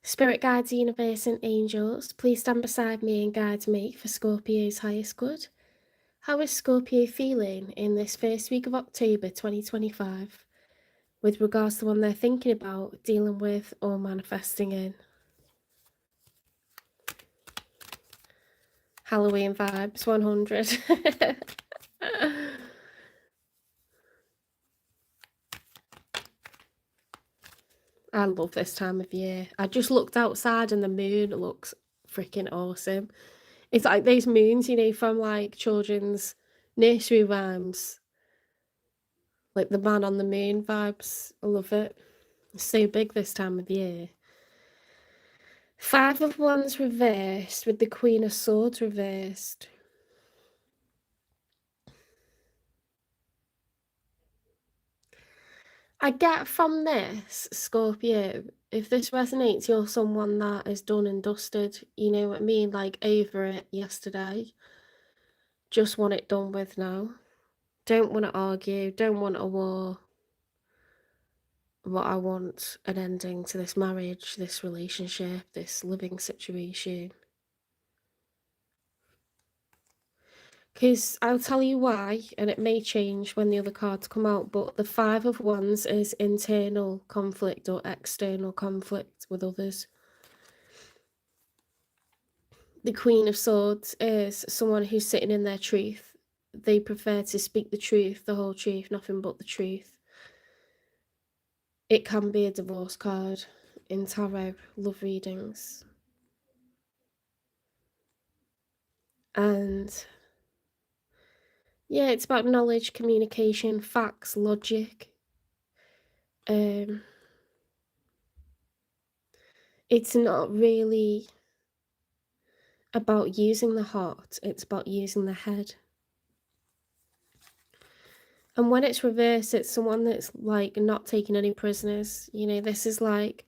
Spirit guides, universe, and angels, please stand beside me and guide me for Scorpio's highest good. How is Scorpio feeling in this first week of October 2025 with regards to one they're thinking about, dealing with, or manifesting in? Halloween vibes 100. I love this time of year. I just looked outside and the moon looks freaking awesome. It's like those moons, you know, from like children's nursery rhymes. Like the man on the moon vibes. I love it. It's so big this time of year. 5 of Wands reversed with the Queen of Swords reversed. I get from this, Scorpio, if this resonates, you're someone that is done and dusted, you know what I mean? Like over it yesterday. Just want it done with now. Don't want to argue, don't want a war. But I want an ending to this marriage, this relationship, this living situation. Because I'll tell you why, and it may change when the other cards come out, but the 5 of Wands is internal conflict or external conflict with others. The Queen of Swords is someone who's sitting in their truth. They prefer to speak the truth, the whole truth, nothing but the truth. It can be a divorce card in tarot love readings. And yeah, it's about knowledge, communication, facts, logic. It's not really about using the heart, it's about using the head. And when it's reversed, it's someone that's like not taking any prisoners. You know, this is like,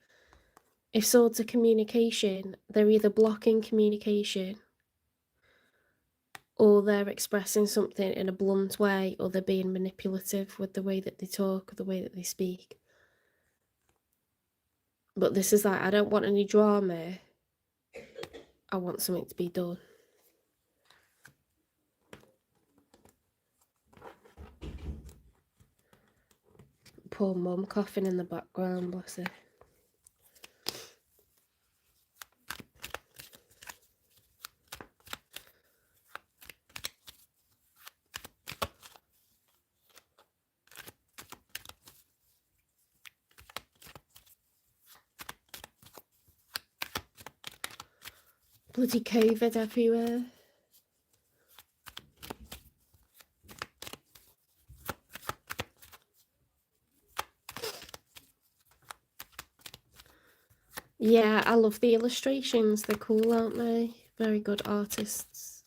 if swords are communication, they're either blocking communication or they're expressing something in a blunt way, or they're being manipulative with the way that they talk, or the way that they speak. But this is like, I don't want any drama. I want something to be done. Poor mum coughing in the background, bless her. Bloody COVID everywhere. Yeah, I love the illustrations. They're cool, aren't they? Very good artists.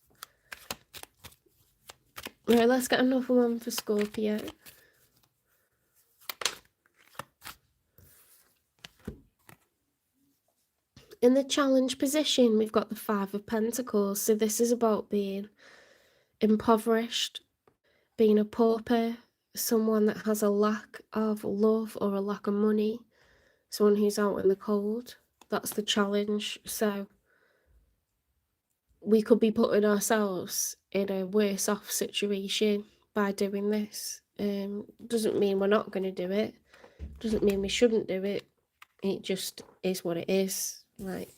Right, let's get another one for Scorpio. In the challenge position, we've got the 5 of Pentacles. So this is about being impoverished, being a pauper, someone that has a lack of love or a lack of money, someone who's out in the cold. That's the challenge. So we could be putting ourselves in a worse off situation by doing this. Doesn't mean we're not going to do it. Doesn't mean we shouldn't do it. It just is what it is. Like,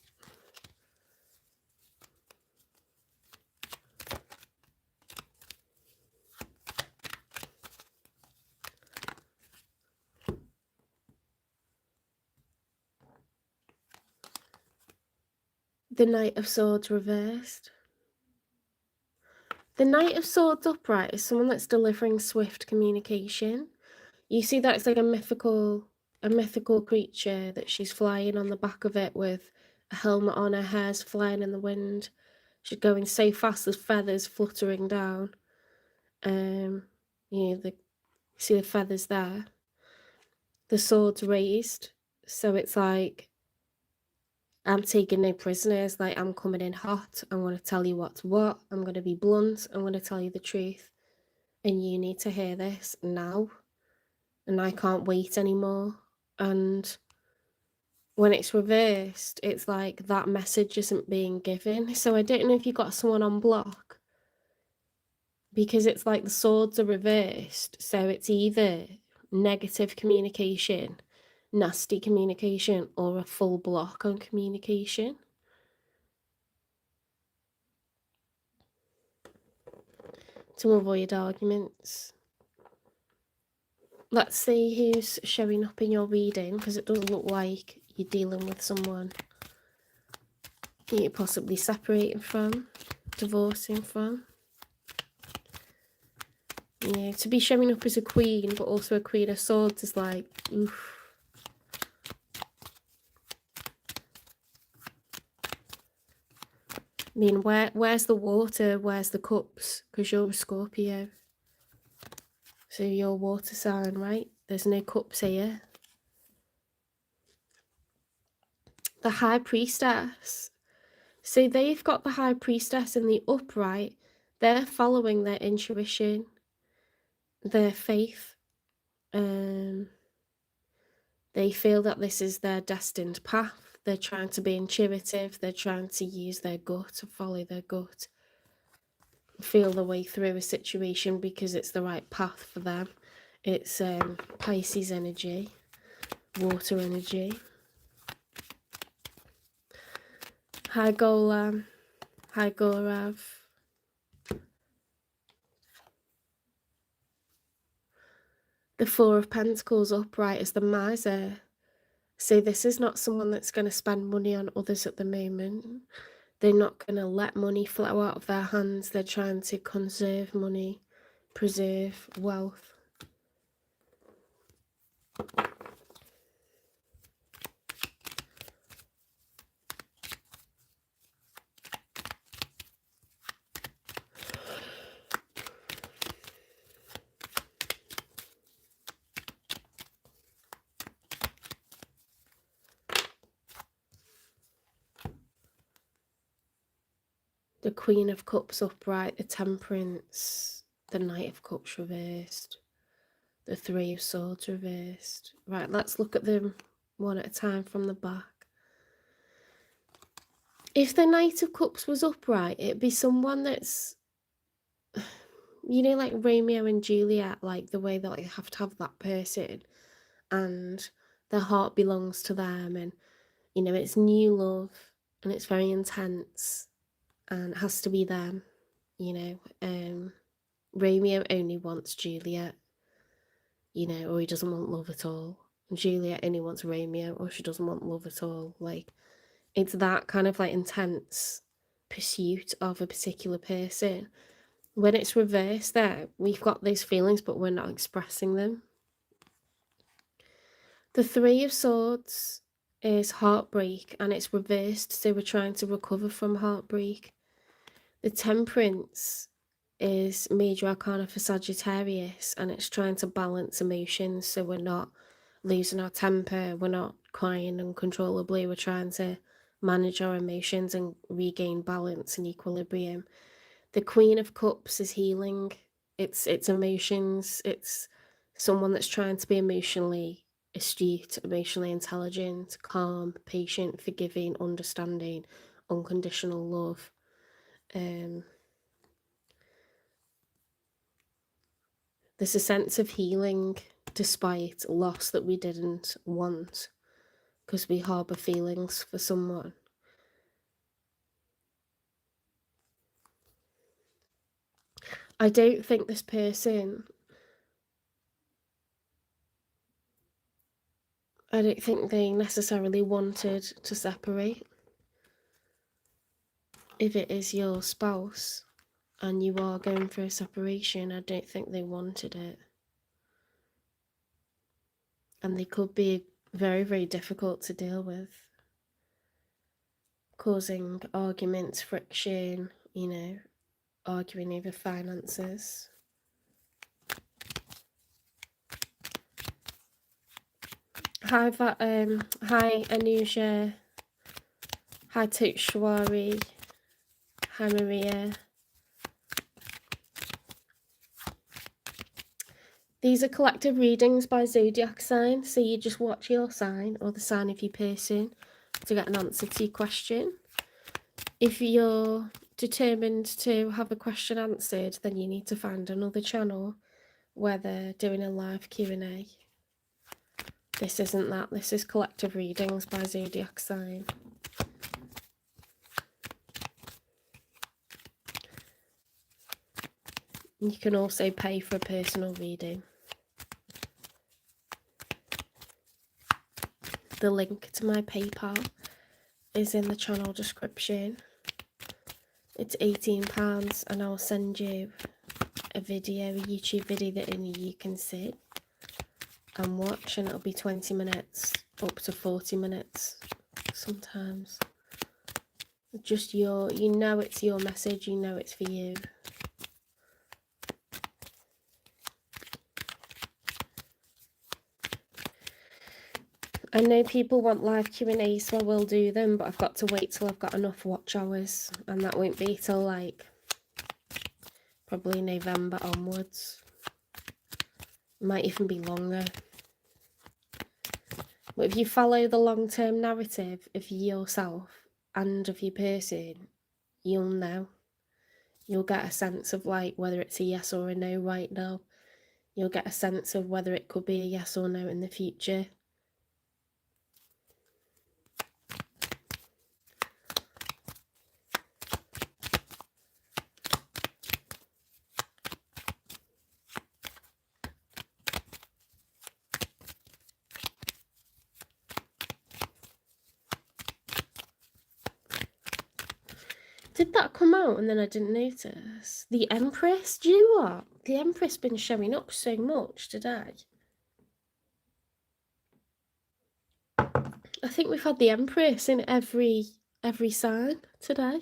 the Knight of Swords reversed. The Knight of Swords upright is someone that's delivering swift communication. You see that it's like a mythical creature that she's flying on the back of it with a helmet on, her hair's flying in the wind. She's going so fast, there's feathers fluttering down. You know, see the feathers there. The sword's raised, so it's like, I'm taking no prisoners. Like, I'm coming in hot. I'm going to tell you what's what. I'm going to be blunt. I'm going to tell you the truth, and you need to hear this now. And I can't wait anymore. And when it's reversed, it's like that message isn't being given. So I don't know if you got someone on block, because it's like the swords are reversed. So it's either negative communication, nasty communication, or a full block on communication. To avoid arguments. Let's see who's showing up in your reading, because it doesn't look like you're dealing with someone you're possibly separating from, divorcing from. Yeah, to be showing up as a queen, but also a queen of swords is like, oof. I mean, where's the water? Where's the cups? Because you're a Scorpio. So you're water sign, right? There's no cups here. The High Priestess. So they've got the High Priestess in the upright. They're following their intuition, their faith. They feel that this is their destined path. They're trying to be intuitive. They're trying to use their gut, to follow their gut, feel their way through a situation because it's the right path for them. It's Pisces energy, water energy. Hi Golam, hi Gorav. The Four of Pentacles upright is the miser. So this is not someone that's going to spend money on others at the moment. They're not going to let money flow out of their hands. They're trying to conserve money, preserve wealth. The Queen of Cups upright, the Temperance, the Knight of Cups reversed, the Three of Swords reversed. Right, let's look at them one at a time from the back. If the Knight of Cups was upright, it'd be someone that's, you know, like Romeo and Juliet, like the way that like, you have to have that person and their heart belongs to them, and, you know, it's new love and it's very intense and it has to be them, you know. Romeo only wants Juliet, you know, or he doesn't want love at all. Juliet only wants Romeo, or she doesn't want love at all. Like, it's that kind of like intense pursuit of a particular person. When it's reversed there, we've got those feelings, but we're not expressing them. The Three of Swords is heartbreak, and it's reversed, so we're trying to recover from heartbreak. The Temperance is major arcana for Sagittarius, and it's trying to balance emotions, so we're not losing our temper, we're not crying uncontrollably, we're trying to manage our emotions and regain balance and equilibrium. The Queen of Cups is healing. It's emotions. It's someone that's trying to be emotionally astute, emotionally intelligent, calm, patient, forgiving, understanding, unconditional love. There's a sense of healing despite loss that we didn't want, because we harbour feelings for someone. I don't think this person, I don't think they necessarily wanted to separate. If it is your spouse and you are going through a separation, I don't think they wanted it. And they could be very, very difficult to deal with, causing arguments, friction, you know, arguing over finances. Hi, hi Anusha. Hi Tutshwari. Hi Maria. These are collective readings by zodiac sign, so you just watch your sign or the sign of your person to get an answer to your question. If you're determined to have a question answered, then you need to find another channel where they're doing a live Q&A. This isn't that, this is collective readings by zodiac sign. You can also pay for a personal reading. The link to my PayPal is in the channel description. It's £18 and I'll send you a video, a YouTube video that only you can see and watch, and it'll be 20 minutes up to 40 minutes sometimes. Just your, you know it's your message, you know it's for you. I know people want live Q&As, so I will do them, but I've got to wait till I've got enough watch hours, and that won't be till like probably November onwards. Might even be longer. But if you follow the long-term narrative of yourself and of your person, you'll know. You'll get a sense of like whether it's a yes or a no right now. You'll get a sense of whether it could be a yes or no in the future. Did that come out and then I didn't notice? The Empress? Do you know what? The Empress been showing up so much today. I think we've had the Empress in every sign today.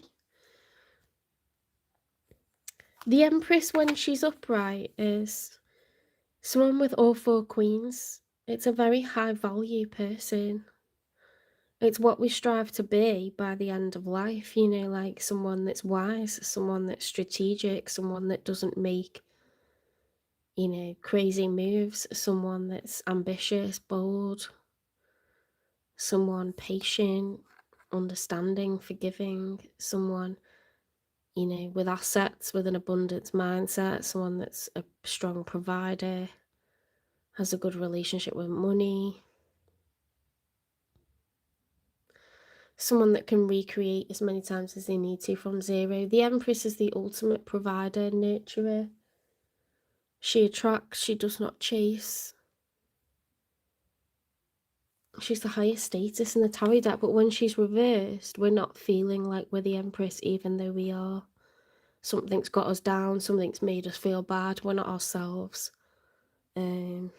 The Empress, when she's upright, is someone with all four queens. It's a very high value person. It's what we strive to be by the end of life, you know, like someone that's wise, someone that's strategic, someone that doesn't make, you know, crazy moves, someone that's ambitious, bold, someone patient, understanding, forgiving, someone, you know, with assets, with an abundance mindset, someone that's a strong provider, has a good relationship with money, someone that can recreate as many times as they need to from zero. The Empress is the ultimate provider, nurturer. She attracts, she does not chase. She's the highest status in the tarot deck, but when she's reversed, we're not feeling like we're the Empress, even though we are. Something's got us down, something's made us feel bad, we're not ourselves. I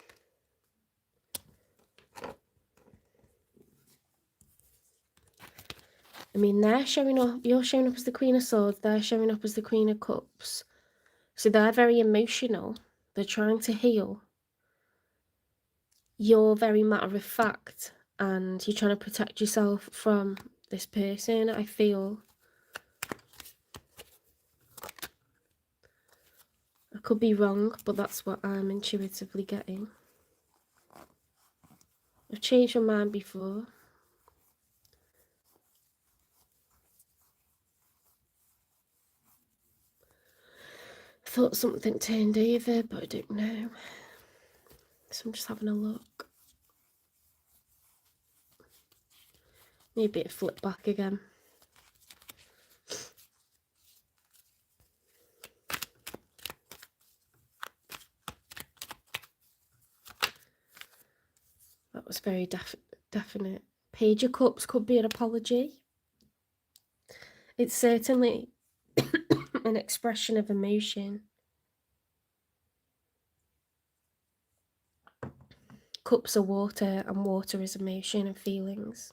mean, they're showing up, you're showing up as the Queen of Swords, they're showing up as the Queen of Cups. So they're very emotional, they're trying to heal. You're very matter of fact, and you're trying to protect yourself from this person, I feel. I could be wrong, but that's what I'm intuitively getting. I've changed my mind before. I thought something turned over, but I don't know. So I'm just having a look. Maybe it flipped back again. That was very definite. Page of Cups could be an apology. It's certainly an expression of emotion. Cups are water, and water is emotion and feelings.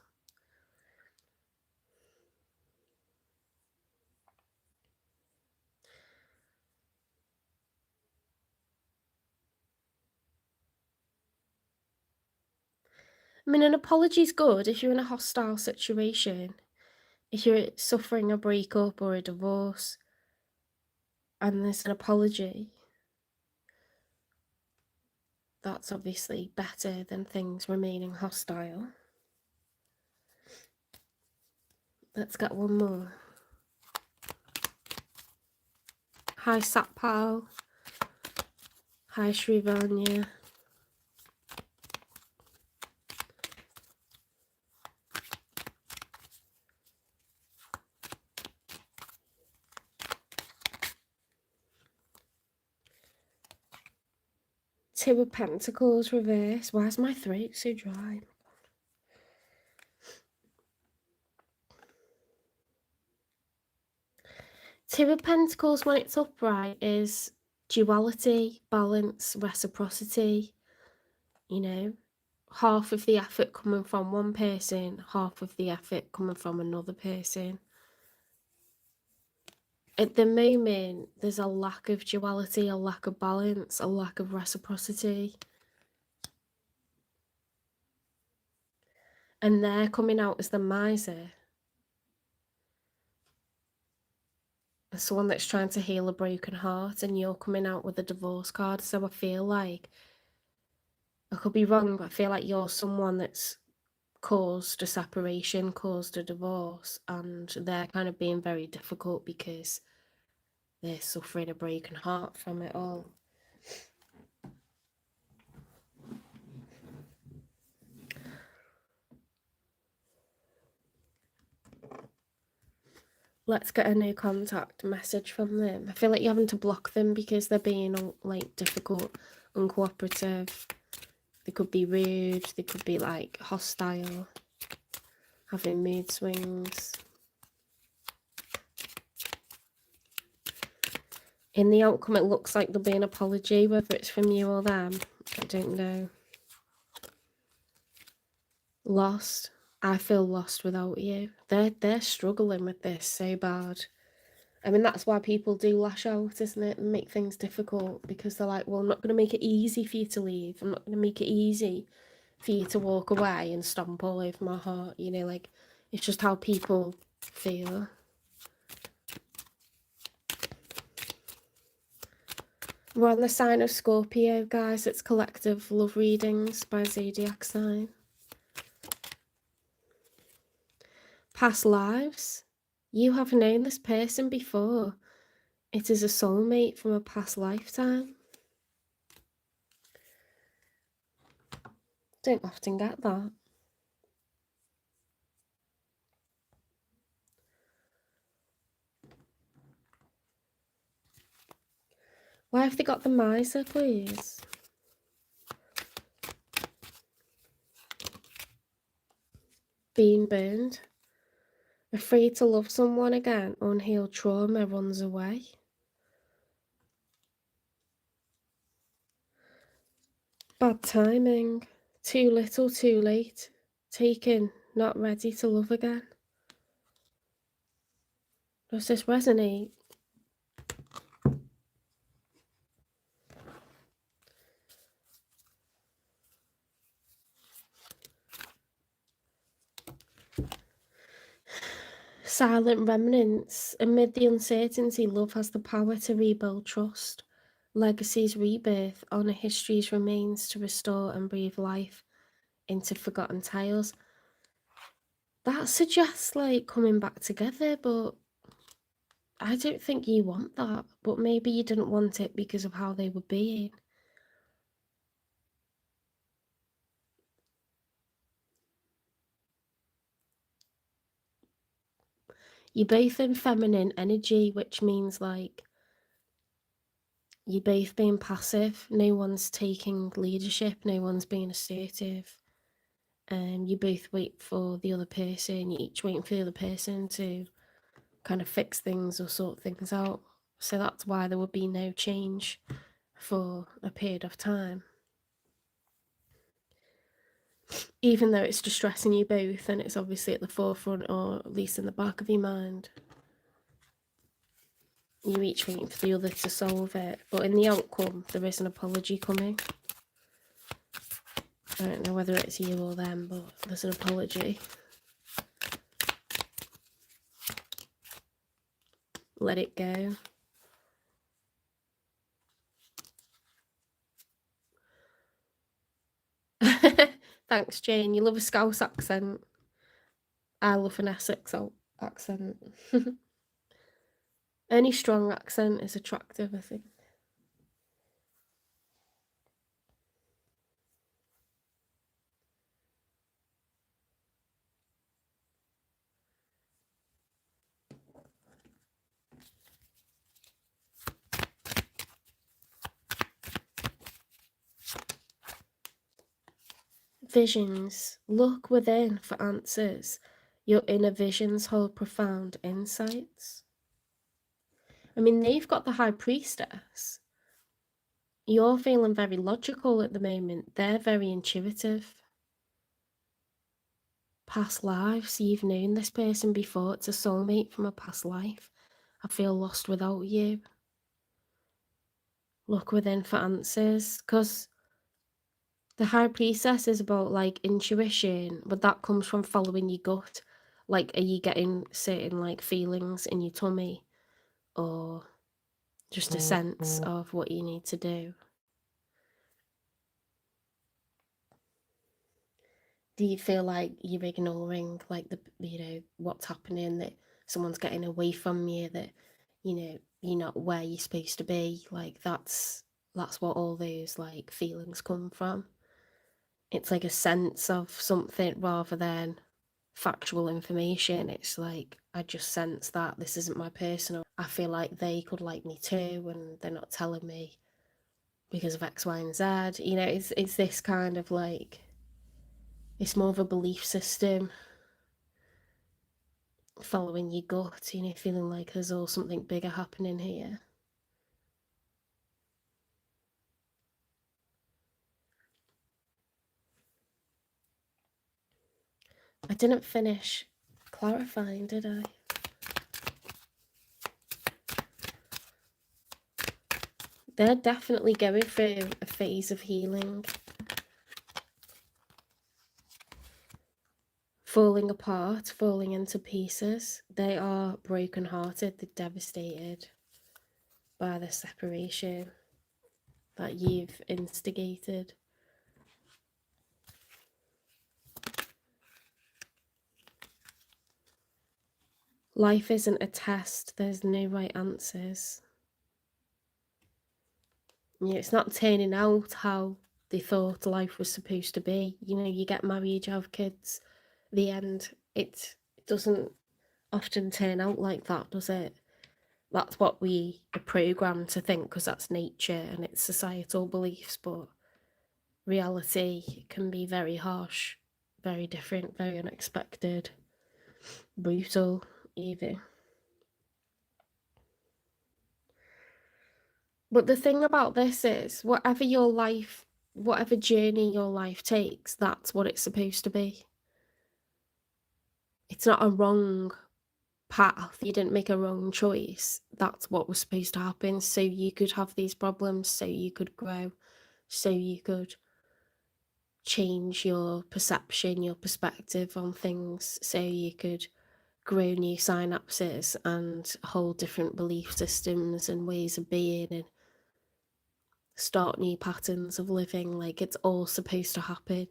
I mean, an apology is good if you're in a hostile situation, if you're suffering a breakup or a divorce, and there's an apology. that's obviously better than things remaining hostile. Let's get one more. Hi Satpal. Hi Shrivanya. Two of Pentacles reverse. Why is my throat so dry? Two of Pentacles when it's upright is duality, balance, reciprocity. You know, half of the effort coming from one person, half of the effort coming from another person. At the moment, there's a lack of duality, a lack of balance, a lack of reciprocity. And they're coming out as the miser. As someone that's trying to heal a broken heart, and you're coming out with a divorce card. So I feel like, I could be wrong, but I feel like you're someone that's caused a separation, caused a divorce, and they're kind of being very difficult because they're suffering a broken heart from it all. Let's get a new contact message from them. I feel like you're having to block them because they're being like difficult, uncooperative. They could be rude, they could be like hostile, having mood swings. In the outcome, it looks like there'll be an apology, whether it's from you or them. I don't know. Lost. I feel lost without you. They're struggling with this so bad. I mean, that's why people do lash out, isn't it? And make things difficult, because they're like, well, I'm not going to make it easy for you to leave. I'm not going to make it easy for you to walk away and stomp all over my heart. You know, like, it's just how people feel. We're on the sign of Scorpio, guys. It's collective love readings by zodiac sign. Past lives. You have known this person before. It is a soulmate from a past lifetime. Don't often get that. Why have they got the miser, please? Being burned. Afraid to love someone again. Unhealed trauma runs away. Bad timing. Too little, too late. Taken, not ready to love again. Does this resonate? Silent remnants. Amid the uncertainty, love has the power to rebuild trust. Legacy's rebirth, honour history's remains to restore and breathe life into forgotten tales. That suggests like coming back together, but I don't think you want that. But maybe you didn't want it because of how they were being. You're both in feminine energy, which means like you're both being passive. No one's taking leadership. No one's being assertive. You both wait for the other person. You're each waiting for the other person to kind of fix things or sort things out. So that's why there would be no change for a period of time. Even though it's distressing you both, and it's obviously at the forefront, or at least in the back of your mind. You're each waiting for the other to solve it. But in the outcome, there is an apology coming. I don't know whether it's you or them, but there's an apology. Let it go. Thanks, Jane. You love a Scouse accent. I love an Essex accent. Any strong accent is attractive, I think. Visions. Look within for answers. Your inner visions hold profound insights. I mean, they've got the High Priestess. You're feeling very logical at the moment. They're very intuitive. Past lives. You've known this person before. It's a soulmate from a past life. I feel lost without you. Look within for answers. Because the High Priestess is about, like, intuition, but that comes from following your gut. Like, are you getting certain, like, feelings in your tummy? Or just a sense of what you need to do? Do you feel like you're ignoring, like, what's happening, that someone's getting away from you, that, you're not where you're supposed to be? Like, that's what all those, like, feelings come from. It's like a sense of something rather than factual information. It's like, I just sense that this isn't my person. I feel like they could like me too, and they're not telling me because of X, Y, and Z. It's this kind of like, it's more of a belief system, following your gut, feeling like there's all something bigger happening here. I didn't finish clarifying, did I? They're definitely going through a phase of healing. Falling apart, falling into pieces. They are brokenhearted, they're devastated by the separation that you've instigated. Life isn't a test, there's no right answers. It's not turning out how they thought life was supposed to be. You get married, you have kids. The end, it doesn't often turn out like that, does it? That's what we are programmed to think, because that's nature and it's societal beliefs, but reality can be very harsh, very different, very unexpected, brutal even. But the thing about this is, whatever journey your life takes, that's what it's supposed to be. It's not a wrong path. You didn't make a wrong choice. That's what was supposed to happen. So you could have these problems, so you could grow, so you could change your perception, your perspective on things, so you could grow new synapses and hold different belief systems and ways of being, and start new patterns of living. Like, it's all supposed to happen.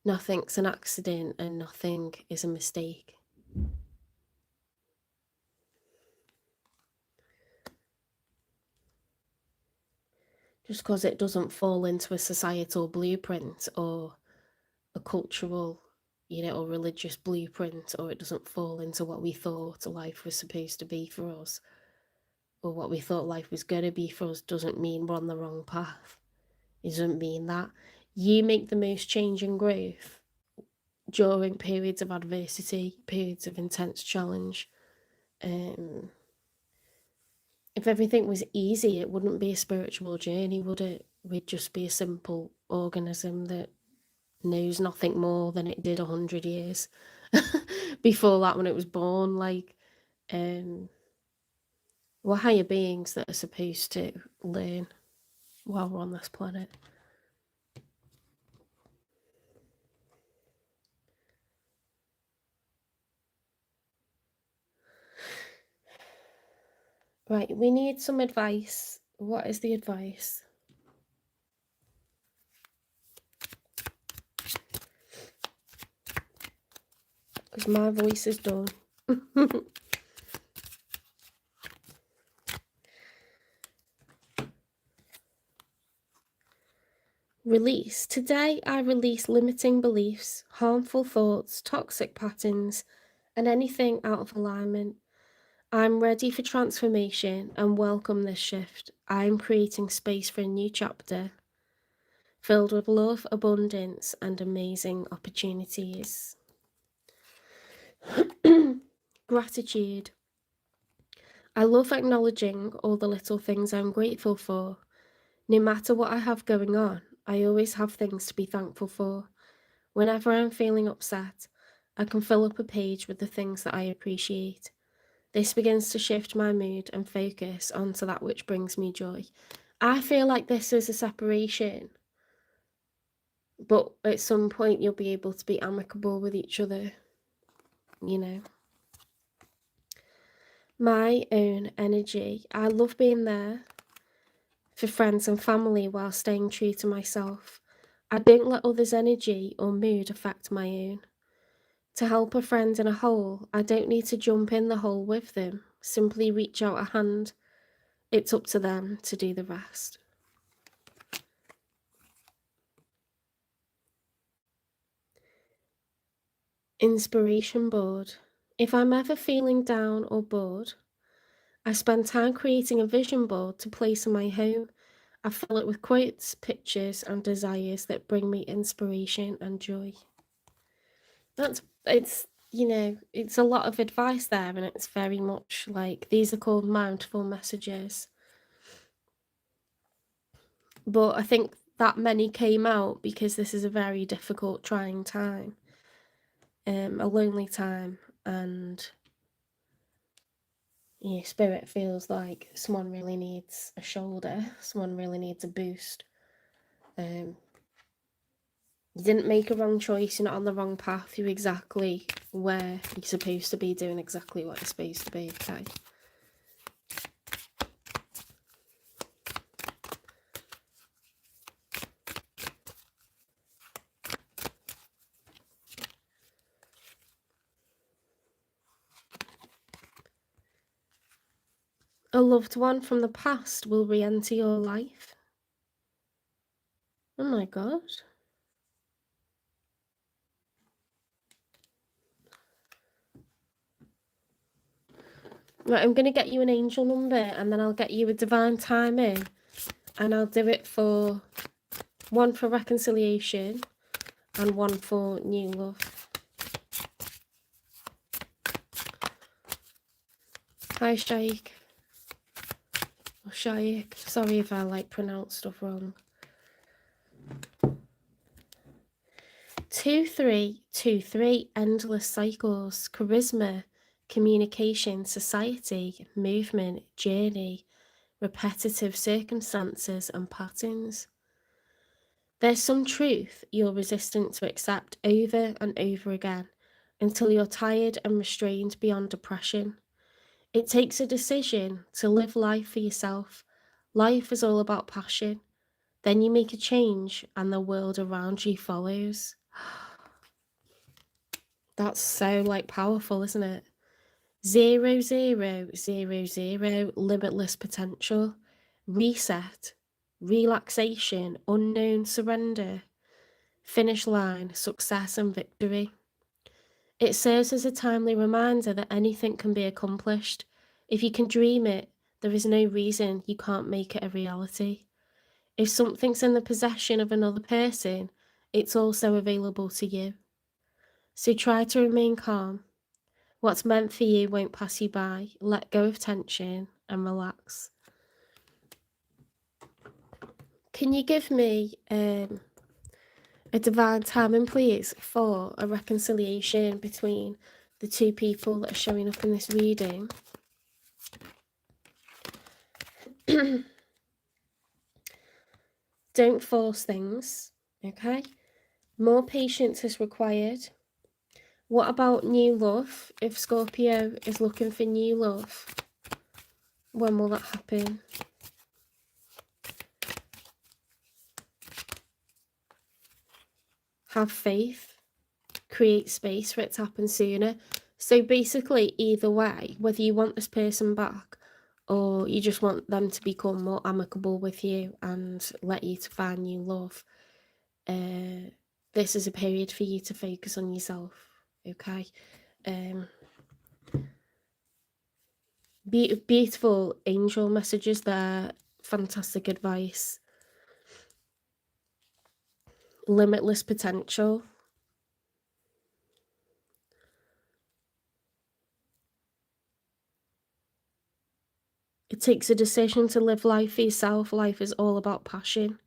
Nothing's an accident and nothing is a mistake. Just because it doesn't fall into a societal blueprint or a cultural, or religious blueprint, or it doesn't fall into what we thought life was supposed to be for us, or what we thought life was going to be for us, doesn't mean we're on the wrong path. It doesn't mean that. You make the most change and growth during periods of adversity, periods of intense challenge. If everything was easy, it wouldn't be a spiritual journey, would it? We'd just be a simple organism that knows nothing more than it did 100 years before that, when it was born. Like, we're higher beings that are supposed to learn while we're on this planet. Right, we need some advice. What is the advice? because my voice is done. Release. Today I release limiting beliefs, harmful thoughts, toxic patterns, and anything out of alignment. I'm ready for transformation and welcome this shift. I'm creating space for a new chapter filled with love, abundance, and amazing opportunities. Gratitude. I love acknowledging all the little things I'm grateful for. No matter what I have going on, I always have things to be thankful for. Whenever I'm feeling upset, I can fill up a page with the things that I appreciate. This begins to shift my mood and focus onto that which brings me joy. I feel like this is a separation, but at some point you'll be able to be amicable with each other, you know. My own energy. I love being there for friends and family while staying true to myself. I don't let others' energy or mood affect my own. To help a friend in a hole, I don't need to jump in the hole with them. Simply reach out a hand. It's up to them to do the rest. Inspiration board. If I'm ever feeling down or bored, I spend time creating a vision board to place in my home. I fill it with quotes, pictures, and desires that bring me inspiration and joy. It's a lot of advice there, and it's very much like, these are called mindful messages. But I think that many came out because this is a very difficult, trying time, a lonely time, and your spirit feels like someone really needs a shoulder, someone really needs a boost. You didn't make a wrong choice, you're not on the wrong path, you're exactly where you're supposed to be, doing exactly what you're supposed to be, okay? A loved one from the past will re-enter your life. Oh my god. Right, I'm going to get you an angel number, and then I'll get you a divine timing, and I'll do it for one for reconciliation and one for new love. Hi, Shaik. Or Shaik. Sorry if I pronounce stuff wrong. 2323, endless cycles, charisma, communication, society, movement, journey, repetitive circumstances and patterns. There's some truth you're resistant to accept over and over again until you're tired and restrained beyond depression. It takes a decision to live life for yourself. Life is all about passion. Then you make a change and the world around you follows. That's so powerful, isn't it? 0000, limitless potential, reset, relaxation, unknown surrender, finish line, success and victory. It serves as a timely reminder that anything can be accomplished. If you can dream it, there is no reason you can't make it a reality. If something's in the possession of another person, it's also available to you. So try to remain calm. What's meant for you won't pass you by. Let go of tension and relax. Can you give me a divine timing, please, for a reconciliation between the two people that are showing up in this reading? Don't force things, okay? More patience is required. What about new love? If Scorpio is looking for new love, when will that happen? Have faith. create space for it to happen sooner. So basically, either way, whether you want this person back or you just want them to become more amicable with you and let you to find new love, this is a period for you to focus on yourself, okay? Beautiful angel messages there, fantastic advice. Limitless potential. It takes a decision to live life for yourself. Life is all about passion.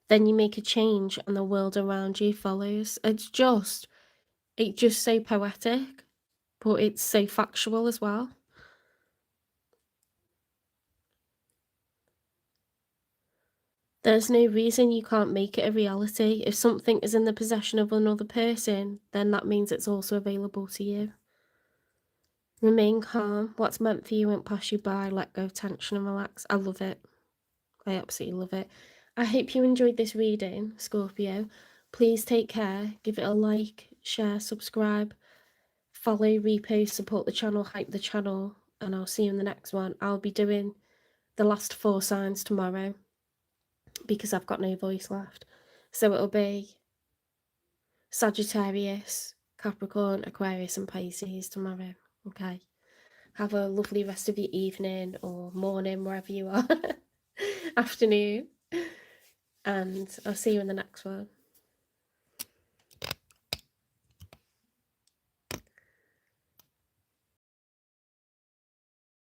Then you make a change and the world around you follows. It's just so poetic, but it's so factual as well. There's no reason you can't make it a reality. If something is in the possession of another person, then that means it's also available to you. Remain calm. What's meant for you won't pass you by. Let go of tension and relax. I love it. I absolutely love it. I hope you enjoyed this reading, Scorpio. Please take care. Give it a like, share, subscribe, follow, repost, support the channel, hype the channel, and I'll see you in the next one. I'll be doing the last 4 signs tomorrow because I've got no voice left. So it'll be Sagittarius, Capricorn, Aquarius and Pisces tomorrow. Okay. Have a lovely rest of your evening or morning, wherever you are. Afternoon. And I'll see you in the next one.